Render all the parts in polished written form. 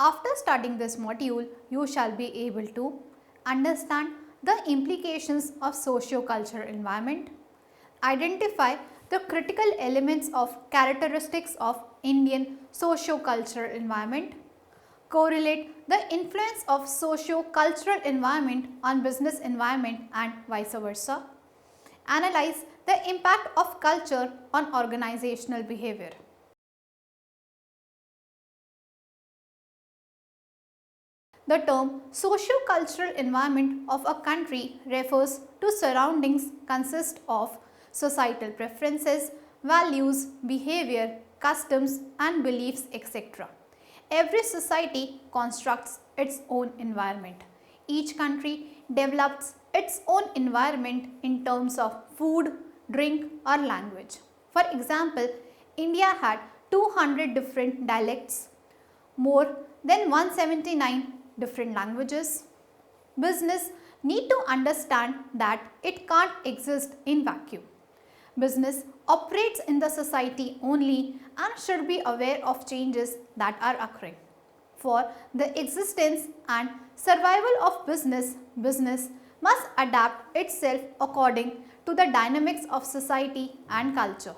After studying this module, you shall be able to understand the implications of socio-cultural environment, identify the critical elements of characteristics of Indian socio-cultural environment, correlate the influence of socio-cultural environment on business environment and vice versa, analyze the impact of culture on organizational behavior. The term socio-cultural environment of a country refers to surroundings consist of societal preferences, values, behavior, customs and beliefs, etc. Every society constructs its own environment. Each country develops its own environment in terms of food, drink or language. For example, India had 200 different dialects, more than 179 different languages. Business need to understand that it can't exist in vacuum. Business operates in the society only and should be aware of changes that are occurring. For the existence and survival of business, business must adapt itself according to the dynamics of society and culture.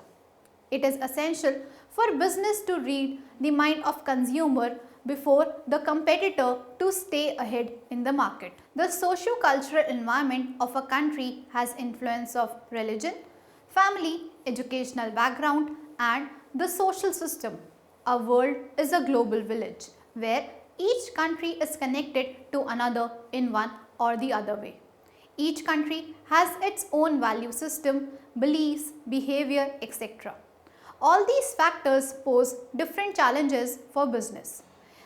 It is essential for business to read the mind of consumer before the competitor to stay ahead in the market. The socio-cultural environment of a country has influence of religion, family, educational background and the social system. A world is a global village where each country is connected to another in one or the other way. Each country has its own value system, beliefs, behavior, etc. All these factors pose different challenges for business.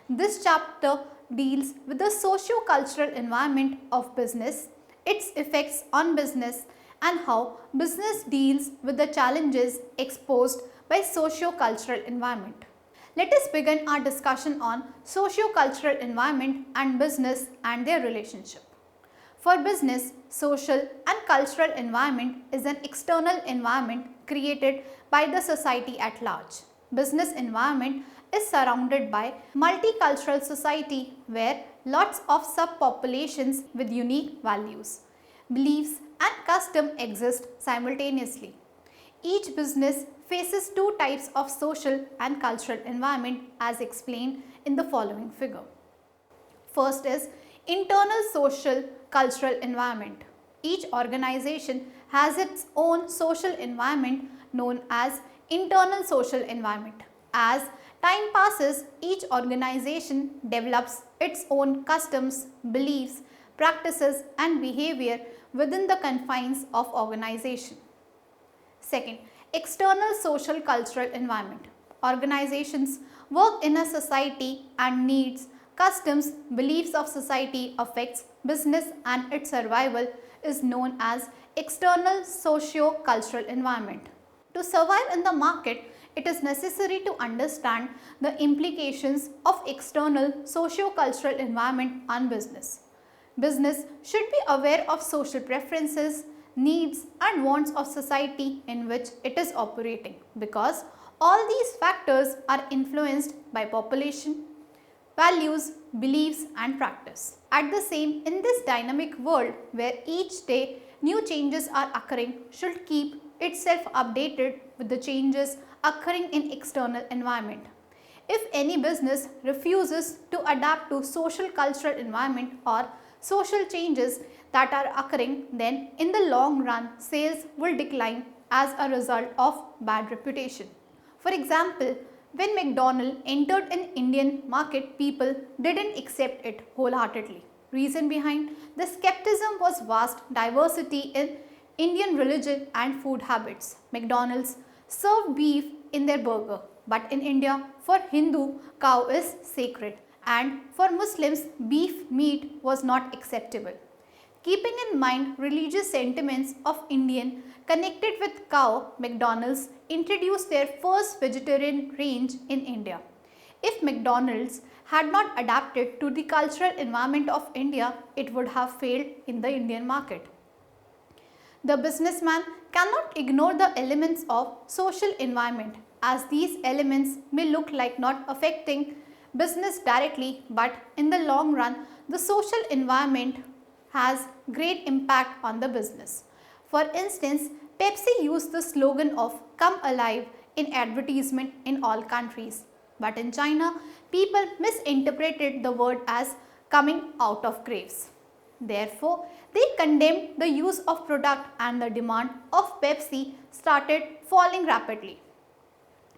This chapter deals with the socio-cultural environment of business, its effects on business and how business deals with the challenges exposed by socio-cultural environment. Let us begin our discussion on socio-cultural environment and business and their relationship. For business, social and cultural environment is an external environment created by the society at large. Business environment is surrounded by multicultural society where lots of subpopulations with unique values, beliefs and custom exist simultaneously. Each business faces two types of social and cultural environment as explained in the following figure. First is internal social cultural environment. Each organization has its own social environment known as internal social environment. As time passes, each organization develops its own customs, beliefs, practices and behavior within the confines of organization. Second, external social cultural environment. Organizations work in a society and needs, customs, beliefs of society affects business and its survival is known as external socio-cultural environment. To survive in the market, it is necessary to understand the implications of external socio-cultural environment on business. Business should be aware of social preferences, needs and wants of society in which it is operating because all these factors are influenced by population, values, beliefs and practice. At the same, in this dynamic world where each day new changes are occurring should keep itself updated with the changes occurring in external environment. If any business refuses to adapt to social cultural environment or social changes that are occurring, then in the long run sales will decline as a result of bad reputation. For example, when McDonald's entered an Indian market, people didn't accept it wholeheartedly. Reason behind the skepticism was vast diversity in Indian religion and food habits. McDonald's served beef in their burger, but in India, for Hindu, cow is sacred and for Muslims, beef meat was not acceptable. Keeping in mind religious sentiments of Indian connected with cow, McDonald's introduced their first vegetarian range in India. If McDonald's had not adapted to the cultural environment of India, it would have failed in the Indian market. The businessman cannot ignore the elements of social environment as these elements may look like not affecting business directly, but in the long run, the social environment has great impact on the business. For instance, Pepsi used the slogan of "Come Alive" in advertisement in all countries. But in China, people misinterpreted the word as coming out of graves. Therefore, they condemned the use of product and the demand of Pepsi started falling rapidly.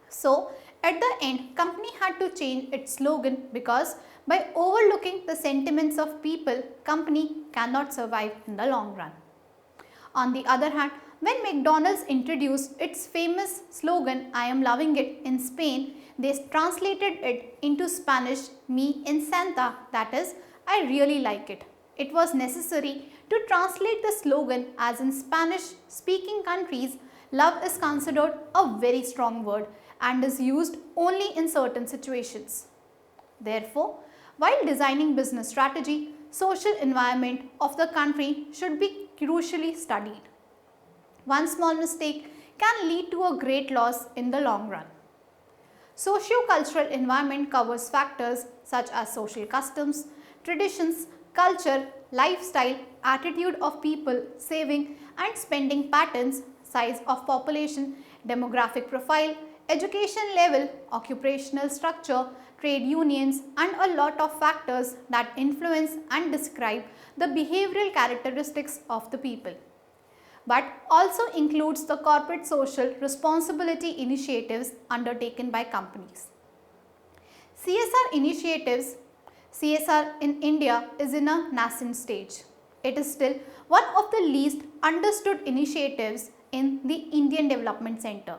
So, at the end, company had to change its slogan because by overlooking the sentiments of people, company cannot survive in the long run. On the other hand, when McDonald's introduced its famous slogan "I am loving it" in Spain, they translated it into Spanish "Me encanta," that is, "I really like it." It was necessary to translate the slogan as in Spanish speaking countries, love is considered a very strong word and is used only in certain situations. Therefore, while designing business strategy, social environment of the country should be crucially studied. One small mistake can lead to a great loss in the long run. Socio-cultural environment covers factors such as social customs, traditions, culture, lifestyle, attitude of people, saving and spending patterns, size of population, demographic profile, education level, occupational structure, trade unions, and a lot of factors that influence and describe the behavioral characteristics of the people, but also includes the corporate social responsibility initiatives undertaken by companies. CSR initiatives. CSR in India is in a nascent stage. It is still one of the least understood initiatives in the Indian Development Center.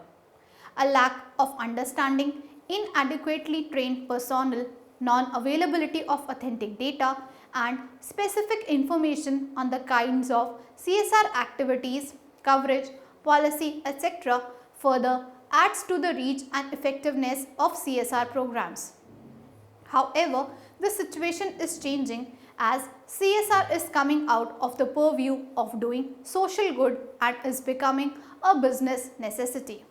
A lack of understanding, inadequately trained personnel, non-availability of authentic data, and specific information on the kinds of CSR activities, coverage, policy, etc. further adds to the reach and effectiveness of CSR programs. However, the situation is changing as CSR is coming out of the purview of doing social good and is becoming a business necessity.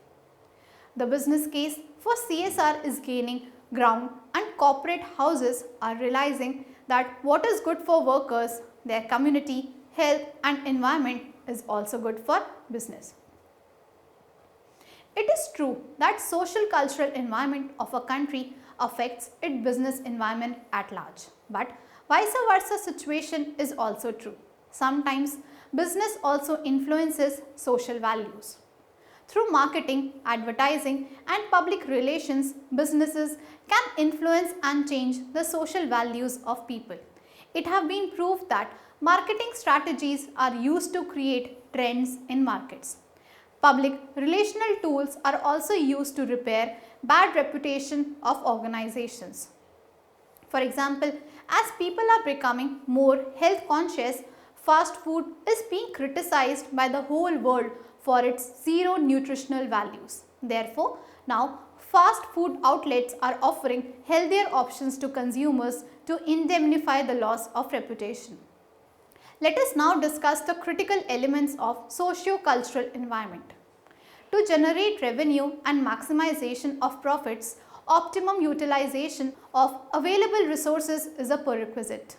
The business case for CSR is gaining ground and corporate houses are realizing that what is good for workers, their community, health and environment is also good for business. It is true that social cultural environment of a country affects its business environment at large, but vice versa situation is also true. Sometimes business also influences social values. Through marketing, advertising and public relations, businesses can influence and change the social values of people. It has been proved that marketing strategies are used to create trends in markets. Public relational tools are also used to repair bad reputation of organizations. For example, as people are becoming more health conscious, fast food is being criticized by the whole world for its zero nutritional values. Therefore, now fast food outlets are offering healthier options to consumers to indemnify the loss of reputation. Let us now discuss the critical elements of socio-cultural environment. To generate revenue and maximization of profits, optimum utilization of available resources is a prerequisite.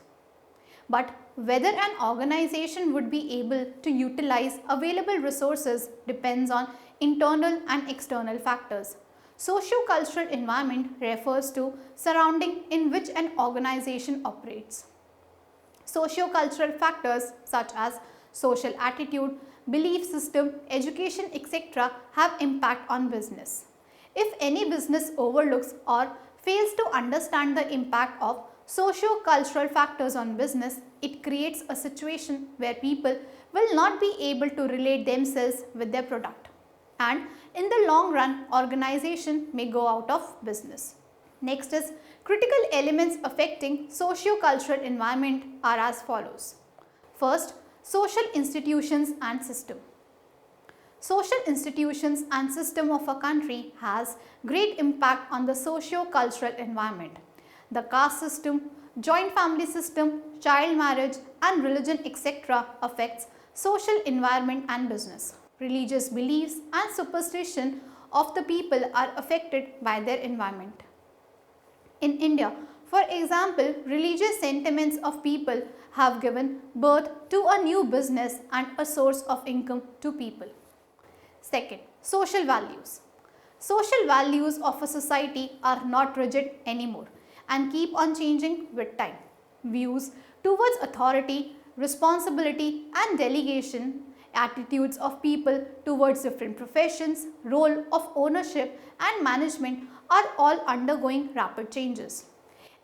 But whether an organization would be able to utilize available resources depends on internal and external factors. Socio-cultural environment refers to surrounding in which an organization operates. Socio-cultural factors such as social attitude, belief system, education, etc. have impact on business. If any business overlooks or fails to understand the impact of socio-cultural factors on business, it creates a situation where people will not be able to relate themselves with their product. And in the long run, organization may go out of business. Next is critical elements affecting socio-cultural environment are as follows. First, social institutions and system. Social institutions and system of a country has great impact on the socio-cultural environment. The caste system, joint family system, child marriage and religion etc. affects social environment and business. Religious beliefs and superstition of the people are affected by their environment. In India, for example, religious sentiments of people have given birth to a new business and a source of income to people. Second, social values. Social values of a society are not rigid anymore and keep on changing with time. Views towards authority, responsibility and delegation, attitudes of people towards different professions, role of ownership and management are all undergoing rapid changes.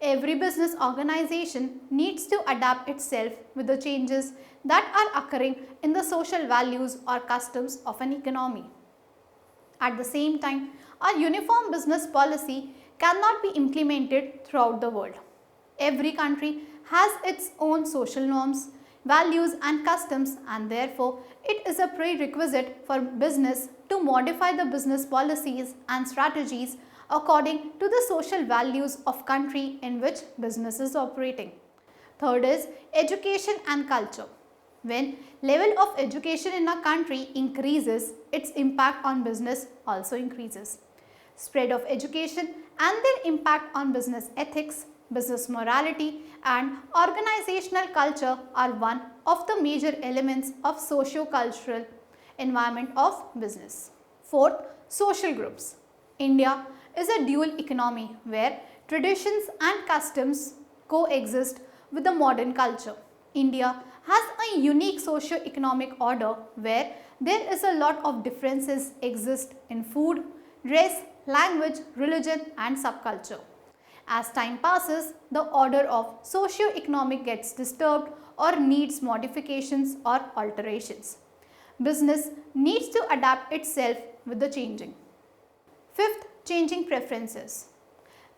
Every business organization needs to adapt itself with the changes that are occurring in the social values or customs of an economy. At the same time, a uniform business policy cannot be implemented throughout the world. Every country has its own social norms, values and customs, and therefore it is a prerequisite for business to modify the business policies and strategies according to the social values of country in which business is operating. Third is education and culture. When level of education in a country increases, its impact on business also increases. Spread of education and their impact on business ethics, business morality and organizational culture are one of the major elements of socio-cultural environment of business. Fourth, social groups. India is a dual economy where traditions and customs coexist with the modern culture. India has a unique socio-economic order where there is a lot of differences exist in food, dress, language, religion and subculture. As time passes, the order of socio-economic gets disturbed or needs modifications or alterations. Business needs to adapt itself with the changing. Fifth, changing preferences.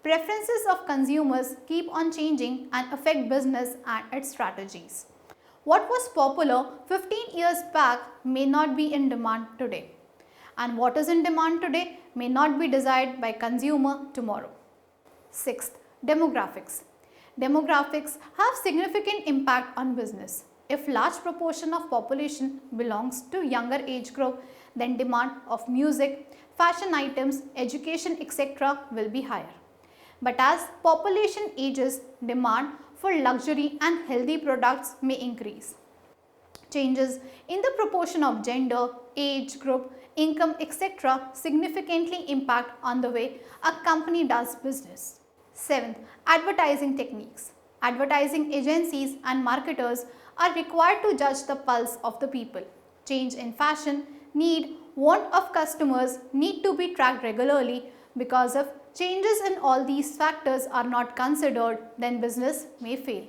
Preferences of consumers keep on changing and affect business and its strategies. What was popular 15 years back may not be in demand today, and what is in demand today may not be desired by consumer tomorrow. Sixth, demographics. Demographics have significant impact on business. If large proportion of population belongs to younger age group, then demand of music, fashion items, education etc. will be higher. But as population ages, demand for luxury and healthy products may increase. Changes in the proportion of gender, age group, income etc. significantly impact on the way a company does business. Seventh, advertising techniques. Advertising agencies and marketers are required to judge the pulse of the people. Change in fashion, need, want of customers need to be tracked regularly. Because of changes in all these factors are not considered, then business may fail.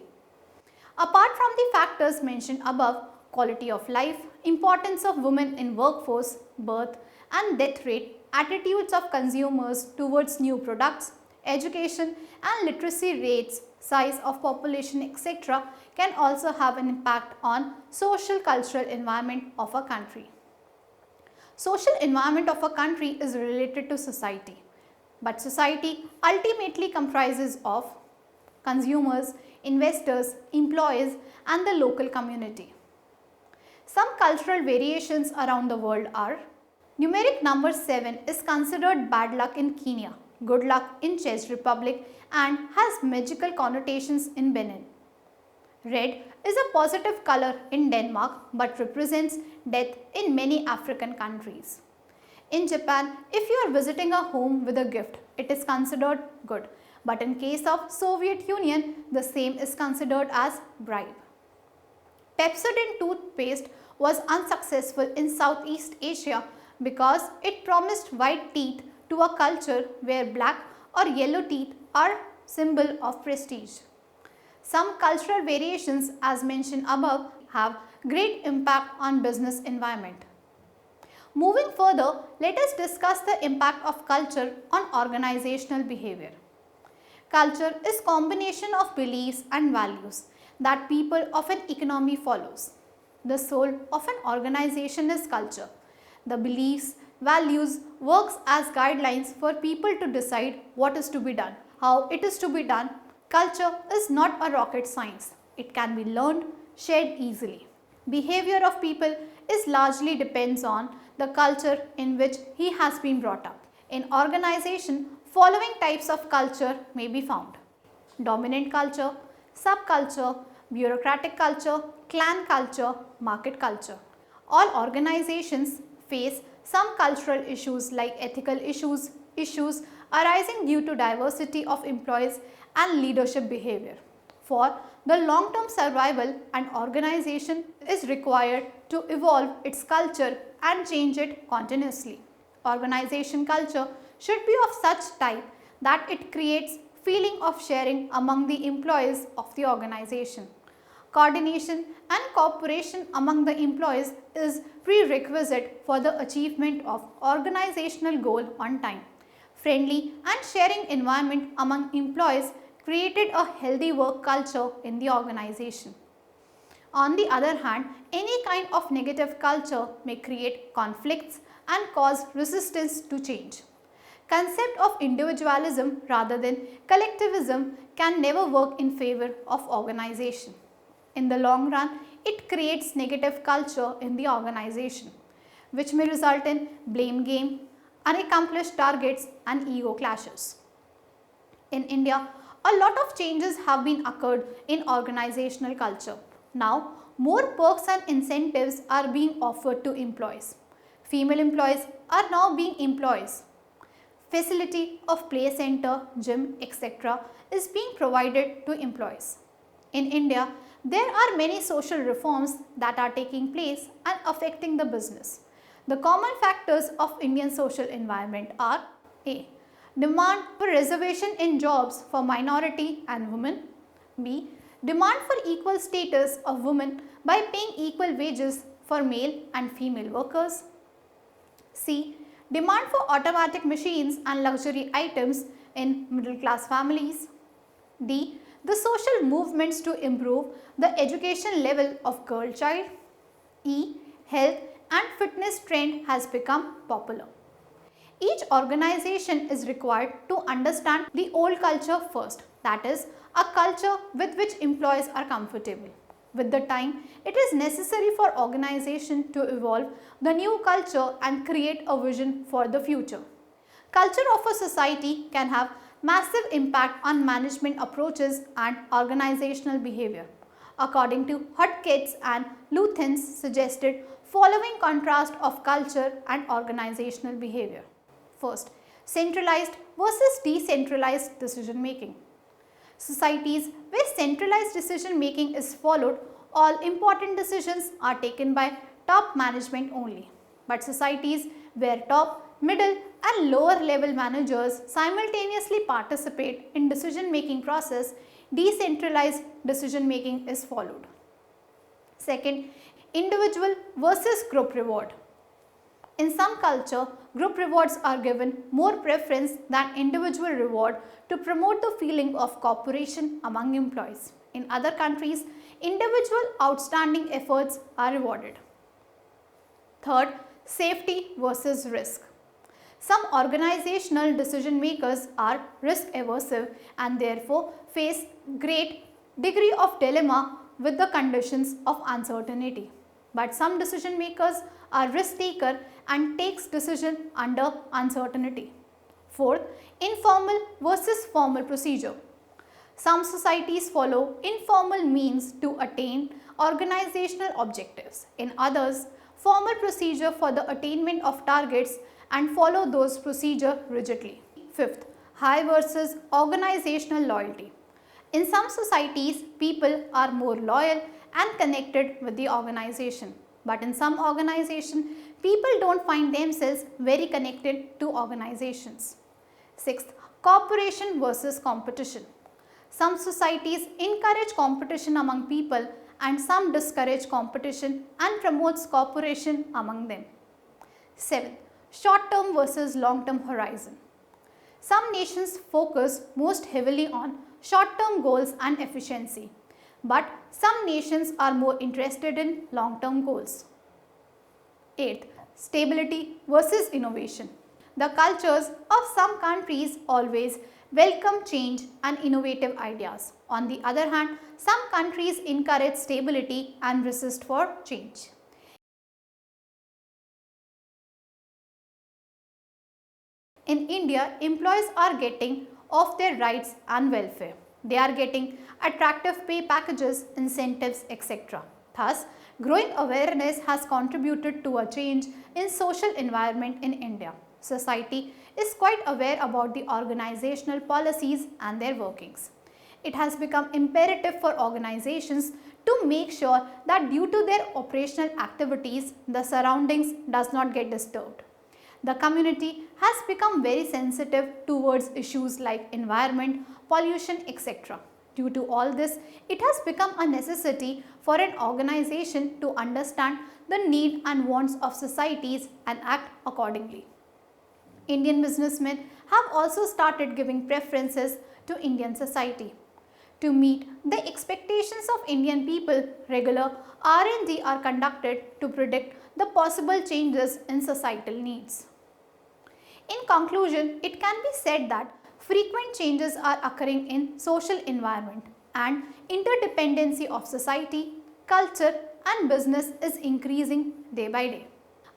Apart from the factors mentioned above, quality of life, importance of women in workforce, birth and death rate, attitudes of consumers towards new products, education and literacy rates, size of population etc. can also have an impact on social cultural environment of a country. Social environment of a country is related to society, but society ultimately comprises of consumers, investors, employees and the local community. Some cultural variations around the world are: numeric number 7 is considered bad luck in Kenya, good luck in Czech Republic and has magical connotations in Benin. Red is a positive color in Denmark but represents death in many African countries. In Japan, if you are visiting a home with a gift, it is considered good, but in case of Soviet Union, the same is considered as bribe. Pepsodent toothpaste was unsuccessful in Southeast Asia because it promised white teeth to a culture where black or yellow teeth are symbol of prestige. Some cultural variations as mentioned above have great impact on business environment. Moving further, let us discuss the impact of culture on organizational behavior. Culture is combination of beliefs and values that people of an economy follows. The soul of an organization is culture. The beliefs, values works as guidelines for people to decide what is to be done, how it is to be done. Culture is not a rocket science. It can be learned, shared easily. Behavior of people is largely depends on the culture in which he has been brought up. In organization, following types of culture may be found: dominant culture, subculture, bureaucratic culture, clan culture, market culture. All organizations face some cultural issues like ethical issues arising due to diversity of employees and leadership behavior. For the long-term survival, an organization is required to evolve its culture and change it continuously. Organization culture should be of such type that it creates feeling of sharing among the employees of the organization. Coordination and cooperation among the employees is prerequisite for the achievement of organizational goal on time. Friendly and sharing environment among employees created a healthy work culture in the organization. On the other hand, any kind of negative culture may create conflicts and cause resistance to change. Concept of individualism rather than collectivism can never work in favor of organization. In the long run, it creates negative culture in the organization, which may result in blame game, unaccomplished targets and ego clashes. In India, a lot of changes have been occurred in organizational culture. Now, more perks and incentives are being offered to employees. Female employees are now being employees. Facility of play center, gym, etc. is being provided to employees. In India, there are many social reforms that are taking place and affecting the business. The common factors of Indian social environment are: A. Demand for reservation in jobs for minority and women. B. Demand for equal status of women by paying equal wages for male and female workers. C. Demand for automatic machines and luxury items in middle class families. D. The social movements to improve the education level of girl child. E. Health and fitness trend has become popular. Each organization is required to understand the old culture first, that is, a culture with which employees are comfortable. With the time, it is necessary for organization to evolve the new culture and create a vision for the future. Culture of a society can have massive impact on management approaches and organizational behavior. According to Hodkins and Luthens suggested following contrast of culture and organizational behavior. First, centralized versus decentralized decision making. Societies where centralized decision making is followed, all important decisions are taken by top management only. But societies where top, middle and lower level managers simultaneously participate in decision making process, decentralized decision making is followed. Second, individual versus group reward. In some culture, group rewards are given more preference than individual reward to promote the feeling of cooperation among employees. In other countries, individual outstanding efforts are rewarded. Third, safety versus risk. Some organizational decision makers are risk aversive and therefore face great degree of dilemma with the conditions of uncertainty. But some decision makers are risk taker and takes decision under uncertainty. Fourth, informal versus formal procedure. Some societies follow informal means to attain organizational objectives. In others, formal procedure for the attainment of targets and follow those procedure rigidly. Fifth, high versus organizational loyalty. In some societies, people are more loyal and connected with the organization. But in some organizations, people don't find themselves very connected to organizations. Sixth, cooperation versus competition. Some societies encourage competition among people and some discourage competition and promotes cooperation among them. Seventh, short-term versus long-term horizon. Some nations focus most heavily on short-term goals and efficiency, but some nations are more interested in long-term goals. Eighth, stability versus innovation. The cultures of some countries always welcome change and innovative ideas. On the other hand, some countries encourage stability and resist for change. In India, employees are getting off their rights and welfare. They are getting attractive pay packages, incentives, etc. Thus, growing awareness has contributed to a change in social environment in India. Society is quite aware about the organizational policies and their workings. It has become imperative for organizations to make sure that due to their operational activities, the surroundings does not get disturbed. The community has become very sensitive towards issues like environment, pollution, etc. Due to all this, it has become a necessity for an organization to understand the need and wants of societies and act accordingly. Indian businessmen have also started giving preferences to Indian society. To meet the expectations of Indian people, regular R&D are conducted to predict the possible changes in societal needs. In conclusion, it can be said that frequent changes are occurring in social environment and interdependency of society, culture and business is increasing day by day.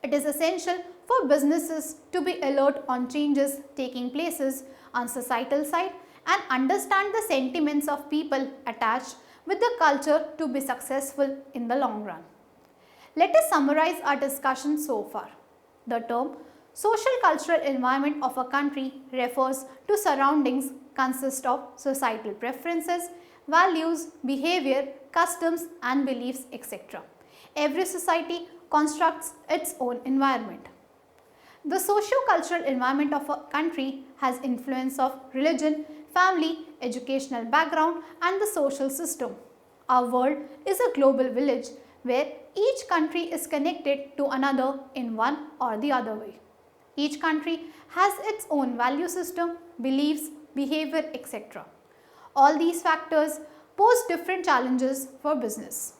It is essential for businesses to be alert on changes taking places on societal side and understand the sentiments of people attached with the culture to be successful in the long run. Let us summarize our discussion so far. The term social-cultural environment of a country refers to surroundings consist of societal preferences, values, behavior, customs and beliefs, etc. Every society constructs its own environment. The socio-cultural environment of a country has influence of religion, family, educational background and the social system. Our world is a global village where each country is connected to another in one or the other way. Each country has its own value system, beliefs, behavior, etc. All these factors pose different challenges for business.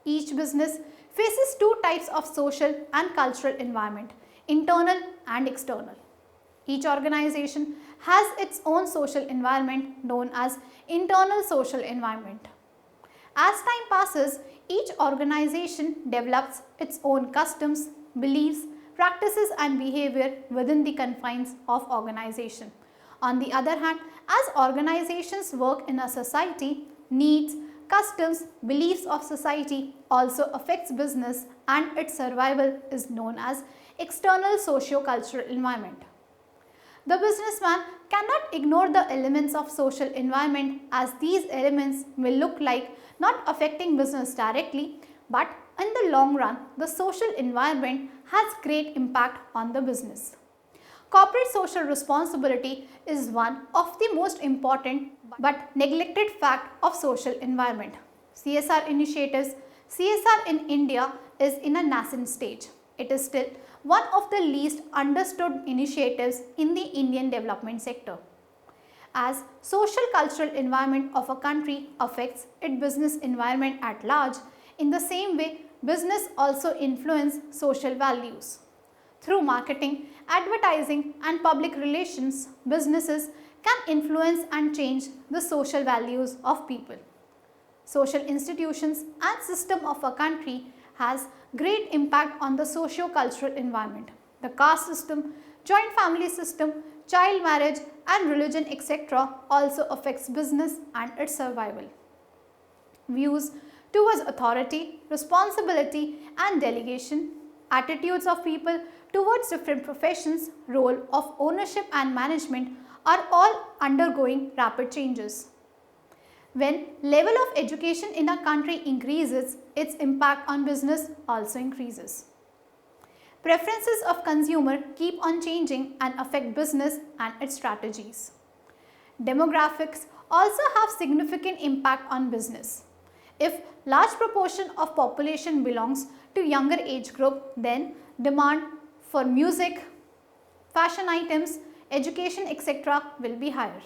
Each business faces two types of social and cultural environment, internal and external. Each organization has its own social environment known as internal social environment. As time passes, each organization develops its own customs, beliefs, practices and behavior within the confines of organization. On the other hand, as organizations work in a society, needs, customs, beliefs of society also affects business and its survival is known as external socio-cultural environment. The businessman cannot ignore the elements of social environment as these elements will look like not affecting business directly, but in the long run, the social environment has great impact on the business. Corporate social responsibility is one of the most important but neglected fact of social environment. CSR initiatives, CSR in India is in a nascent stage. It is still one of the least understood initiatives in the Indian development sector. As social cultural environment of a country affects its business environment at large, in the same way business also influence social values. Through marketing, advertising and public relations, businesses can influence and change the social values of people. Social institutions and system of a country has great impact on the socio-cultural environment. The caste system, joint family system, child marriage and religion etc. also affects business and its survival. Views towards authority, responsibility and delegation, attitudes of people towards different professions, role of ownership and management are all undergoing rapid changes. When level of education in a country increases, its impact on business also increases. Preferences of consumer keep on changing and affect business and its strategies. Demographics also have significant impact on business. If large proportion of population belongs to younger age group, then demand for music, fashion items, education etc. will be higher.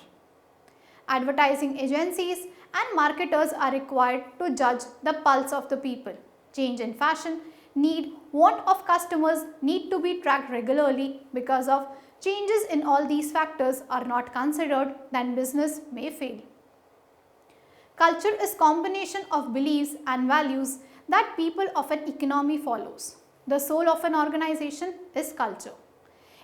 Advertising agencies and marketers are required to judge the pulse of the people. Change in fashion, need, want of customers need to be tracked regularly. Because of changes in all these factors are not considered, then business may fail. Culture is combination of beliefs and values that people of an economy follows. The soul of an organization is culture.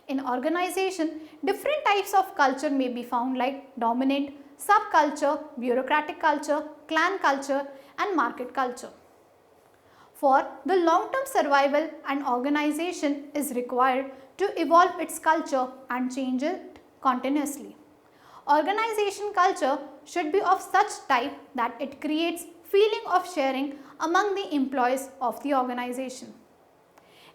In organization, different types of culture may be found like dominant, subculture, bureaucratic culture, clan culture and market culture. For the long-term survival, an organization is required to evolve its culture and change it continuously. Organization culture should be of such type that it creates feeling of sharing among the employees of the organization.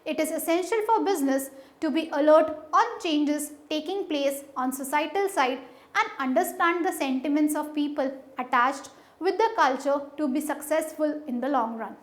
It is essential for business to be alert on changes taking place on societal side and understand the sentiments of people attached with the culture to be successful in the long run.